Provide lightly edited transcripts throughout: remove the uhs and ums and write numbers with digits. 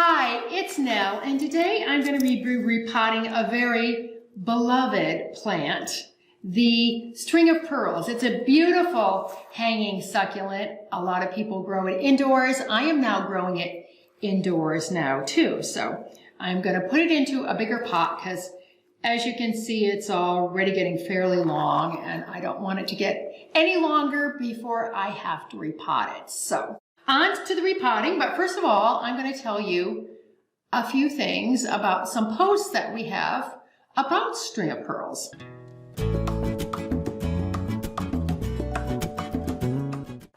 Hi, it's Nell, and today I'm going to be repotting a very beloved plant, the string of pearls. It's a beautiful hanging succulent. A lot of people grow it indoors. I am now growing it indoors now too. So I'm going to put it into a bigger pot because as you can see, it's already getting fairly long and I don't want it to get any longer before I have to repot it. So on to the repotting, but first of all, I'm going to tell you a few things about some posts that we have about string of pearls.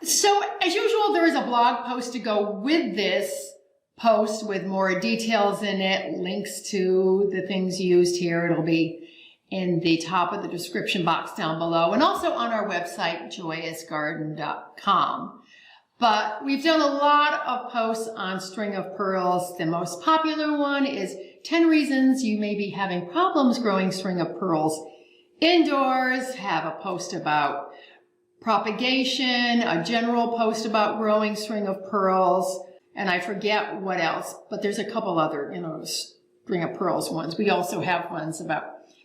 So as usual, there is a blog post to go with this post with more details in it, links to the things used here. It'll be in the top of the description box down below and also on our website, JoyUsGarden.com. But we've done a lot of posts on string of pearls. The most popular one is 10 reasons you may be having problems growing string of pearls indoors. Have a post about propagation, a general post about growing string of pearls, and I forget what else, but there's a couple other, string of pearls ones. We also have ones about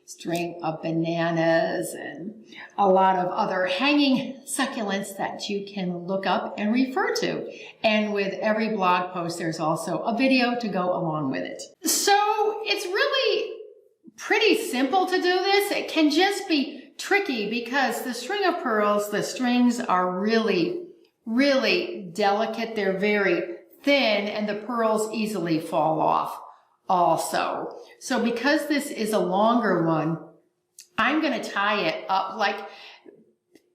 string of bananas and a lot of other hanging succulents that you can look up and refer to. And with every blog post, there's also a video to go along with it. So it's really pretty simple to do this. It can just be tricky because the string of pearls, the strings are really, really delicate. They're very thin and the pearls easily fall off also. So because this is a longer one, I'm going to tie it up like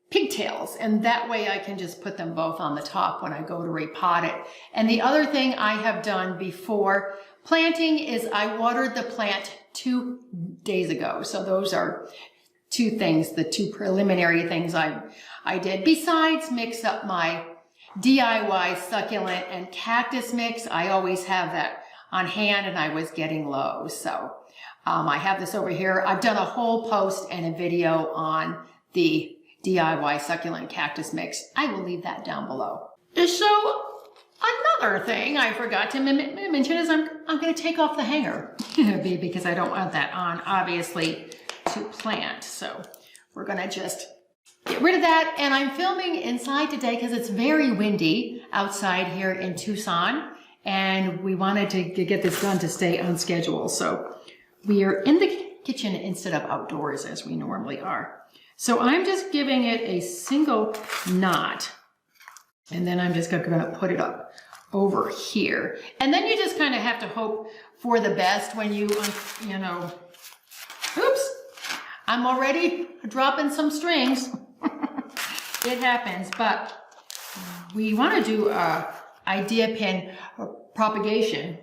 pigtails, and that way I can just put them both on the top when I go to repot it. And the other thing I have done before planting is I watered the plant 2 days ago. So those are two things, the two preliminary things I did. Besides mix up my DIY succulent and cactus mix, I always have that on hand and I was getting low. So I have this over here. I've done a whole post and a video on the DIY succulent cactus mix. I will leave that down below. So another thing I forgot to mention is I'm going to take off the hanger because I don't want that on, obviously, to plant. So we're going to just get rid of that. And I'm filming inside today because it's very windy outside here in Tucson. And we wanted to get this done to stay on schedule. So we are in the kitchen instead of outdoors as we normally are. So I'm just giving it a single knot. And then I'm just going to put it up over here. And then you just kind of have to hope for the best when you, oops, I'm already dropping some strings. It happens, but we want to do idea pin propagation,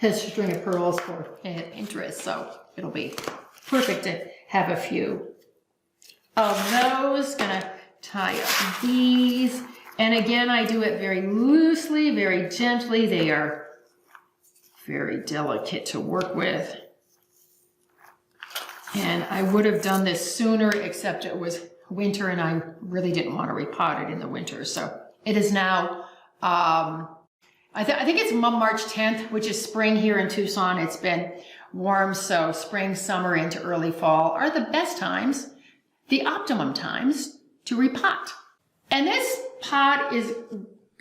this string of pearls for interest, so it'll be perfect to have a few of those. Gonna tie up these, and again I do it very loosely, very gently. They are very delicate to work with, and I would have done this sooner except it was winter and I really didn't want to repot it in the winter. So it is now, I think it's March 10th, which is spring here in Tucson. It's been warm, so spring, summer, into early fall are the best times, the optimum times to repot. And this pot is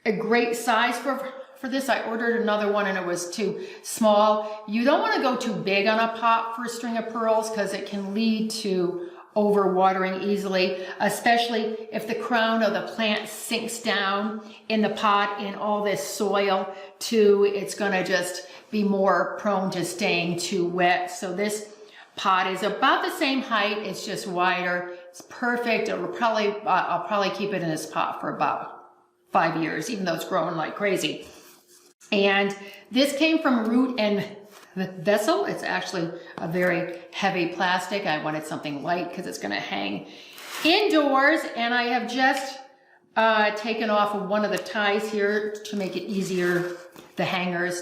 a great size for this. I ordered another one and it was too small. You don't want to go too big on a pot for a string of pearls because it can lead to overwatering easily, especially if the crown of the plant sinks down in the pot in all this soil too. It's going to just be more prone to staying too wet. So this pot is about the same height. It's just wider. It's perfect. I'll probably keep it in this pot for about 5 years, even though it's growing like crazy. And this came from Root and Vessel. It's actually a very heavy plastic. I wanted something light because it's going to hang indoors, and I have just taken off one of the ties here to make it easier, the hangers,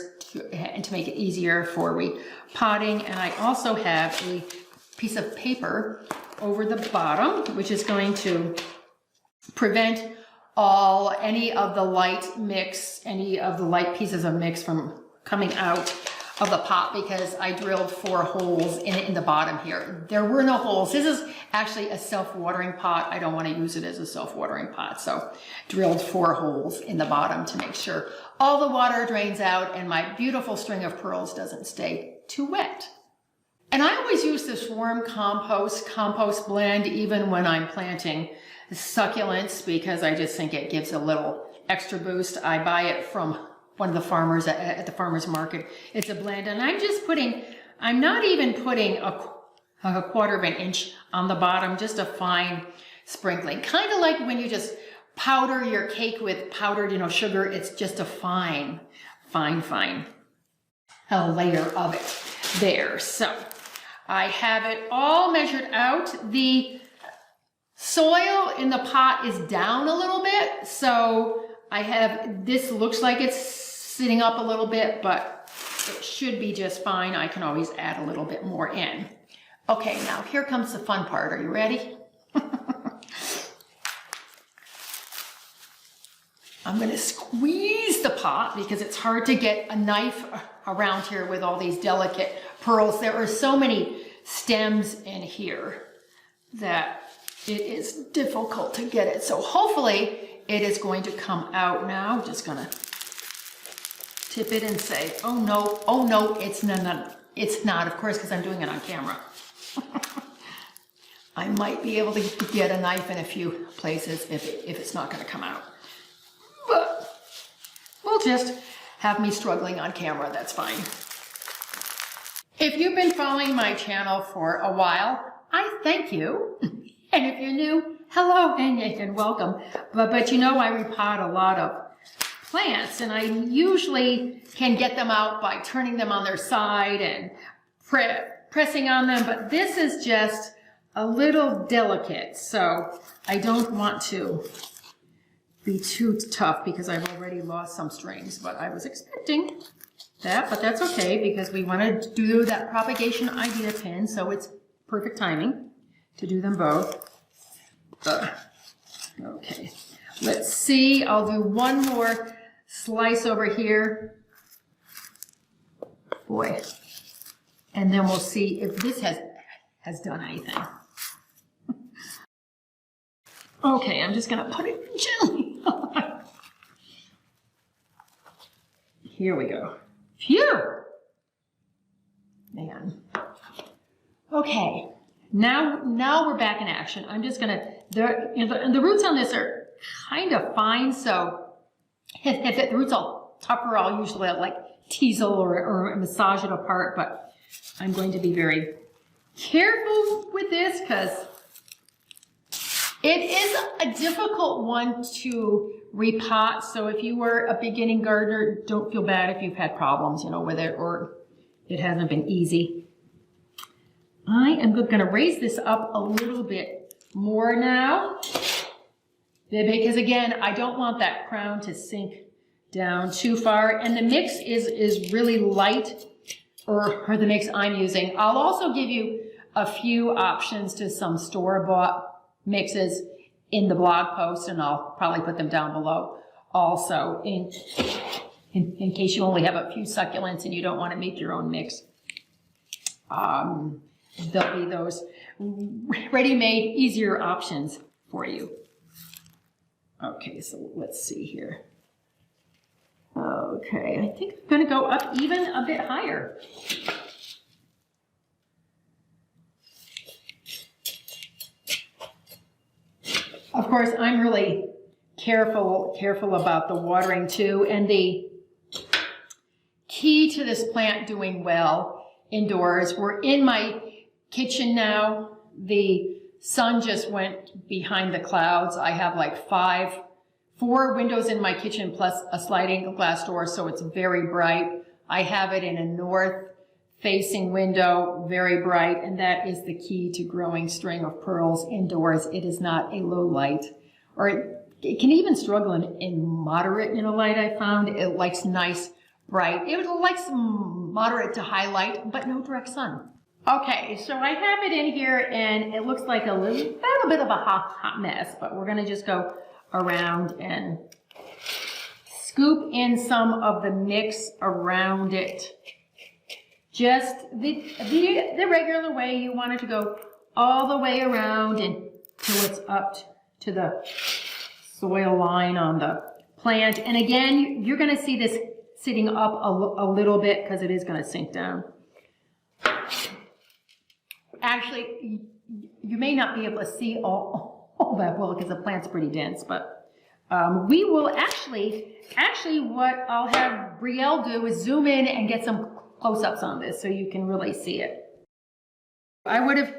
and to make it easier for repotting. And I also have a piece of paper over the bottom, which is going to prevent any of the light mix, any of the light pieces of mix from coming out of the pot because I drilled 4 holes in the bottom here. There were no holes. This is actually a self-watering pot. I don't want to use it as a self-watering pot, so drilled 4 holes in the bottom to make sure all the water drains out and my beautiful string of pearls doesn't stay too wet. And I always use this warm compost blend even when I'm planting succulents because I just think it gives a little extra boost. I buy it from one of the farmers at the farmer's market. It's a blend, and I'm not even putting a 1/4 of an inch on the bottom, just a fine sprinkling. Kind of like when you just powder your cake with powdered, sugar. It's just a fine layer of it there. So I have it all measured out. The soil in the pot is down a little bit, so I have, this looks like it's sitting up a little bit, but it should be just fine. I can always add a little bit more in. Okay, now here comes the fun part. Are you ready? I'm going to squeeze the pot because it's hard to get a knife around here with all these delicate pearls. There are so many stems in here that it is difficult to get it. So hopefully it is going to come out now. I'm just going to tip it and say, oh no, it's not, of course, because I'm doing it on camera. I might be able to get a knife in a few places if it's not going to come out. But we'll just have me struggling on camera, that's fine. If you've been following my channel for a while, I thank you. And if you're new, hello and welcome. But I repot a lot of plants, and I usually can get them out by turning them on their side and pressing on them, but this is just a little delicate, so I don't want to be too tough because I've already lost some strings, but I was expecting that, but that's okay because we want to do that propagation idea pin, so it's perfect timing to do them both. Okay, let's see, I'll do one more slice over here. Boy. And then we'll see if this has done anything. Okay, I'm just going to put it gently on. Here we go. Phew! Man. Okay, now we're back in action. I'm just going to, the roots on this are kind of fine, so if the roots all tougher, I'll usually like teasel or massage it apart, but I'm going to be very careful with this because it is a difficult one to repot. So if you were a beginning gardener, don't feel bad if you've had problems, with it or it hasn't been easy. I am going to raise this up a little bit more now because again, I don't want that crown to sink down too far. And the mix is really light, or the mix I'm using. I'll also give you a few options to some store-bought mixes in the blog post, and I'll probably put them down below also in case you only have a few succulents and you don't want to make your own mix. There'll be those ready-made, easier options for you. Okay, so let's see here. Okay, I think I'm going to go up even a bit higher. Of course, I'm really careful about the watering too, and the key to this plant doing well indoors. We're in my kitchen now. The sun just went behind the clouds. I have like 4 windows in my kitchen plus a sliding glass door, so it's very bright. I have it in a north-facing window, very bright, and that is the key to growing string of pearls indoors. It is not a low light, or it can even struggle in moderate light, I found. It likes nice, bright. It likes moderate to high light, but no direct sun. Okay, so I have it in here, and it looks like a little bit of a hot mess, but we're going to just go around and scoop in some of the mix around it. Just the regular way. You want it to go all the way around until it's up to the soil line on the plant. And again, you're going to see this sitting up a little bit because it is going to sink down. Actually, you may not be able to see all that well because the plant's pretty dense, but we will actually what I'll have Brielle do is zoom in and get some close-ups on this so you can really see it. I would have,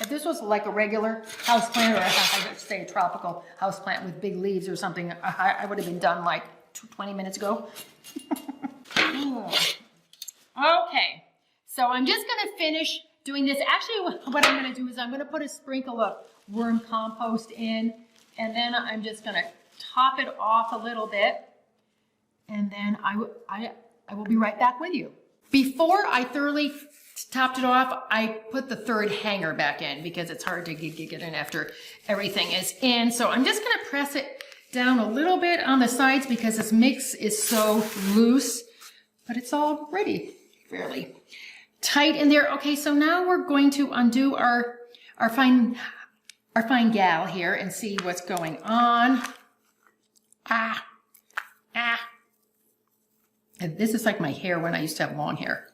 if this was like a regular house plant, or I should say a tropical house plant with big leaves or something, I would have been done like 20 minutes ago. Okay, so I'm just going to finish doing this. Actually, what I'm going to do is I'm going to put a sprinkle of worm compost in, and then I'm just going to top it off a little bit, and then I will be right back with you. Before I thoroughly topped it off, I put the third hanger back in because it's hard to get in after everything is in. So I'm just going to press it down a little bit on the sides because this mix is so loose, but it's already fairly tight in there. Okay, so now we're going to undo our fine gal here and see what's going on. And this is like my hair when I used to have long hair.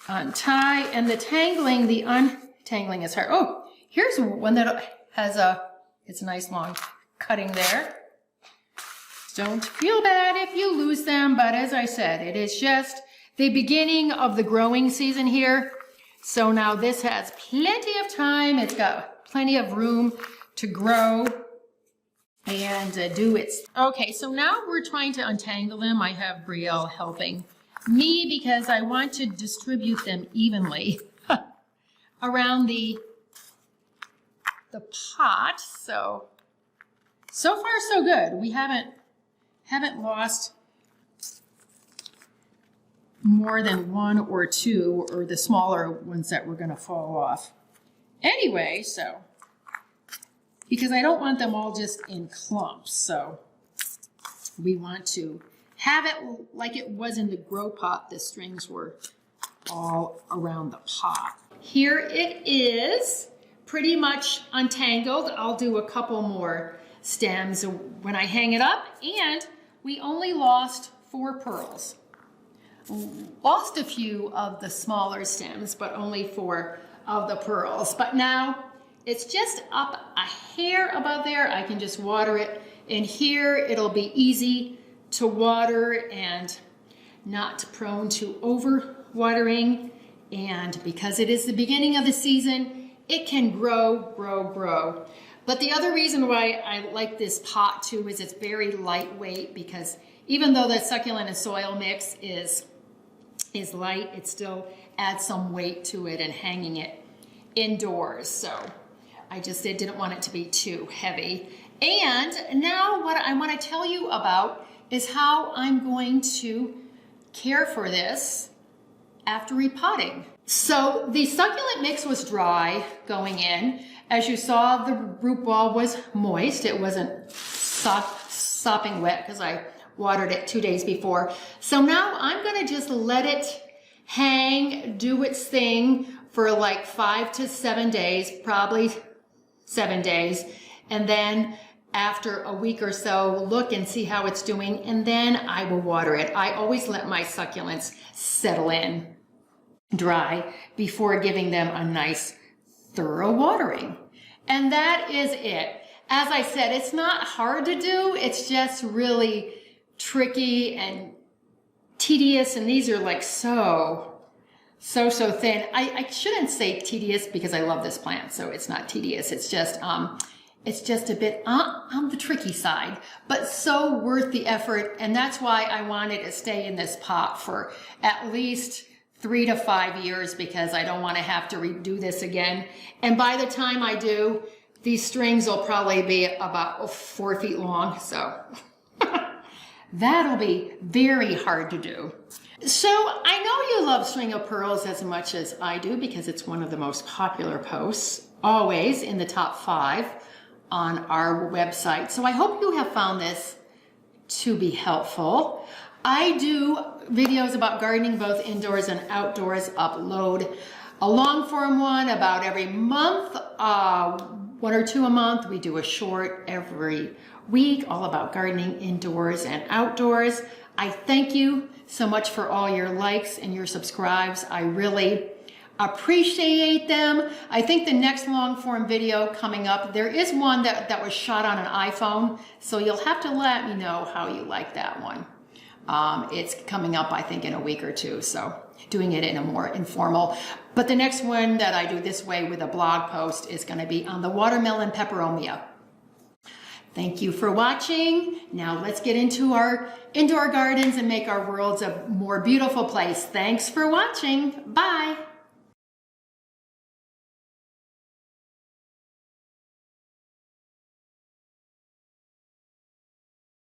Untie, and the untangling is hard. Oh, here's one that has it's a nice long cutting there. Don't feel bad if you lose them, but as I said, it is just the beginning of the growing season here. So now this has plenty of time. It's got plenty of room to grow and do its. Okay, so now we're trying to untangle them. I have Brielle helping me because I want to distribute them evenly around the pot. So far so good. We haven't lost more than one or two, or the smaller ones that were going to fall off. Anyway, so because I don't want them all just in clumps, so we want to have it like it was in the grow pot. The strings were all around the pot. Here it is, pretty much untangled. I'll do a couple more stems when I hang it up, and we only lost 4 pearls. Lost a few of the smaller stems, but only 4 of the pearls. But now it's just up a hair above there. I can just water it in here. It'll be easy to water and not prone to over watering. And because it is the beginning of the season, it can grow. But the other reason why I like this pot too is it's very lightweight, because even though the succulent and soil mix is light, it still adds some weight to it and hanging it indoors. So I just didn't want it to be too heavy. And now what I want to tell you about is how I'm going to care for this after repotting. So the succulent mix was dry going in. As you saw, the root ball was moist. It wasn't sopping wet because I watered it 2 days before. So now I'm going to just let it hang, do its thing for like 5 to 7 days, probably 7 days. And then after a week or so, look and see how it's doing. And then I will water it. I always let my succulents settle in dry before giving them a nice thorough watering. And that is it. As I said, it's not hard to do. It's just really tricky and tedious. And these are like so thin. I shouldn't say tedious because I love this plant. So it's not tedious. It's just a bit on the tricky side, but so worth the effort. And that's why I wanted to stay in this pot for at least 3 to 5 years, because I don't want to have to redo this again. And by the time I do, these strings will probably be about 4 feet long. So That'll be very hard to do. So I know you love String of Pearls as much as I do because it's one of the most popular posts, always in the top 5 on our website. So I hope you have found this to be helpful. I do videos about gardening both indoors and outdoors, upload a long form one about every month, 1 or 2 a month. We do a short every week all about gardening indoors and outdoors. I thank you so much for all your likes and your subscribes. I really appreciate them. I think the next long form video coming up, there is one that was shot on an iPhone, so you'll have to let me know how you like that one. It's coming up, I think, in a week or 2, so doing it in a more informal. But the next one that I do this way with a blog post is going to be on the watermelon peperomia. Thank you for watching. Now let's get into our indoor gardens and make our worlds a more beautiful place. Thanks for watching. Bye.